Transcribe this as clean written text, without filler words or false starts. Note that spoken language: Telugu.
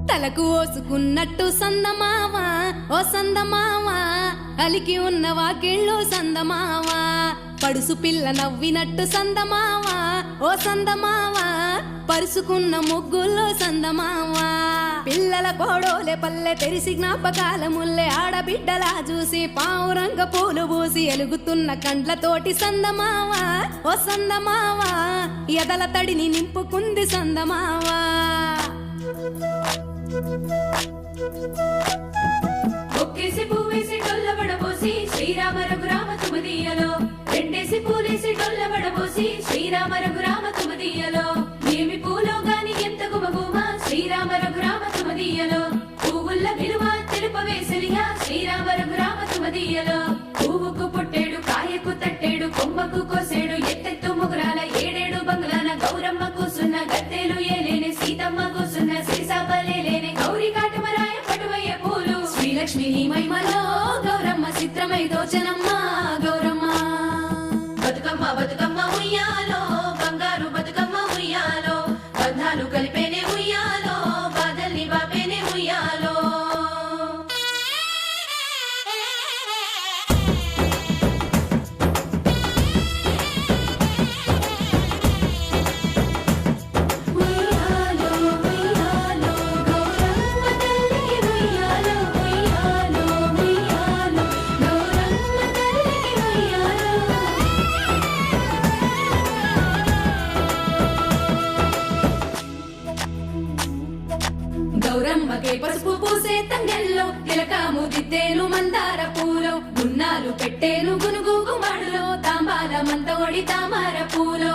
తలకు ఓసుకున్నట్టు సందమావా ఓ సందమావా అలికి ఉన్న వాకిళ్ళు సందమావా పడుసు పిల్ల నవ్వినట్టు సందమావా ఓ సందమావా పరుసుకున్న ముగ్గుల్లో సందమావా పిల్లల కోడోలే పల్లె తెరిసి జ్ఞాపకాల ముల్లె ఆడబిడ్డలా చూసి పావురంగ పూలు పూసి ఎలుగుతున్న కండ్లతోటి సందమావా ఓ సందమావా ఎదల తడిని నింపుకుంది సందమావా ఒక్కేసి పువ్వేసి డొల్లబడబోసి శ్రీరామ రఘురామ తుమదీయలో రెండేసి పూలేసి డొల్లబడబోసి శ్రీరామ రఘురామ తుమదీయలో ఏమి పూలో గాని ఎంత గుమగుమ శ్రీరామ రఘురామ తుమదీయలో పువ్వుల్ల విలువ తెలుపవేసలిగా శ్రీరామ రఘురామ తుమదీయలో పువ్వుకు పుట్టేడు కాయకు తట్టేడు కొమ్మకు కోసేడు ఎత్తెత్తు ముగురాల ఏడేడు బంగ్లాల గౌరమ్మ కూసున్న గత్తెలు ఏలేని సీతమ్మ కూసున్న శ్రీసాపలేని గౌరీ కాటమరాయ పటువయ్య పూలు శ్రీలక్ష్మి మహిమలో గౌరమ్మ చిత్రమై దోచనమ్మ గౌరమ్మ బతుకమ్మ బతుకమ్మ ఉయ్యాలో బంగారు బతుకమ్మ ఉయ్యాలో బంధాలు కలిపేనే ఉయ్యాలో బాధల్ని బాపేనే ఉయ్యాలో గౌరమ్మకే పసుపు పూసే తంగెల్లో తిలకాము దిద్దేను మందార పూలో గున్నాలు పెట్టేను గునుగు గుమాడులో తాంబాల మంత ఒడి తామర పూలో